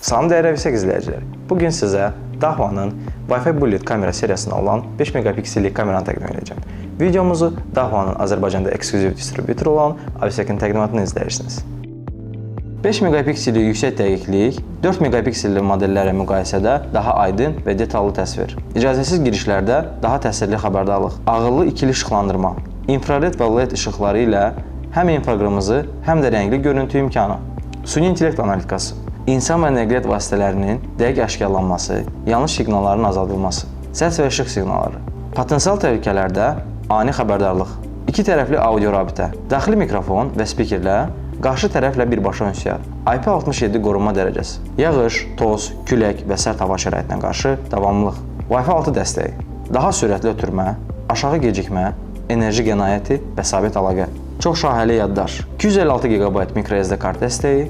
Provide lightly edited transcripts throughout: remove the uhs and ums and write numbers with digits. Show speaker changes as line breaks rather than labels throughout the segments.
Salam dəyərli yüksək izləyicilər. Bugün sizə Dahua-nın Wi-Fi Bullet kamera seriyasında olan 5 megapiksellik kameranı təqdim edəcəm. Videomuzu Dahua-nın Azərbaycanda ekskluziv distributoru olan Avisekin təqdimatını izləyirsiniz. 5 megapiksellik yüksək dəqiqlik 4 megapikselli modellərlə müqayisədə daha aydın və detallı təsvir. İcazəsiz girişlərdə daha təsirli xəbərdarlıq, ağıllı ikili işıqlandırma, infrared və LED işıqları ilə həm infoqırmızı, həm də rəngli görüntü imkanı, süni intellekt analitikası, İnsan və nəqliyyat vasitələrinin dəqiq aşkarlanması, yanlış siqnalların azaldılması, səs və işıq siqnalları, potensial təhlükələrdə ani xəbərdarlıq, iki tərəfli audio rabitə, daxili mikrofon və spikerlə qarşı tərəflə birbaşa ünsiyyət, IP67 qorunma dərəcəsi, yağış, toz, külək və sərt hava şəraitinə qarşı davamlılıq, Wi-Fi 6 dəstəyi, daha sürətli ötürmə, aşağı gecikmə, enerji qənaəti və sabit əlaqə, çox şahəli yaddaş, 256 GB microSD kart dəstəyi,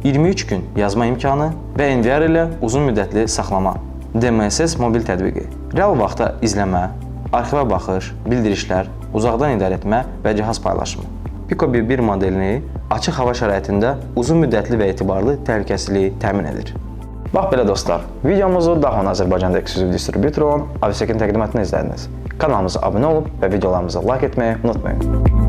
23 gün yazma imkanı və NVR ilə uzun müddətli saxlama, DMSS mobil tətbiqi, real vaxtda izləmə, arxivə baxış, bildirişlər, uzaqdan idarəetmə və cihaz paylaşımı. Pico B1 modelini açıq hava şəraitində uzun müddətli və etibarlı təhlükəsizliyi təmin edir. Bax belə dostlar, videomuzu Dahua-nın Azərbaycanda ekskluziv distributoru olan Avisekin təqdimatını izlədiniz. Kanalımıza abunə olub və videolarımıza like etməyi unutmayın.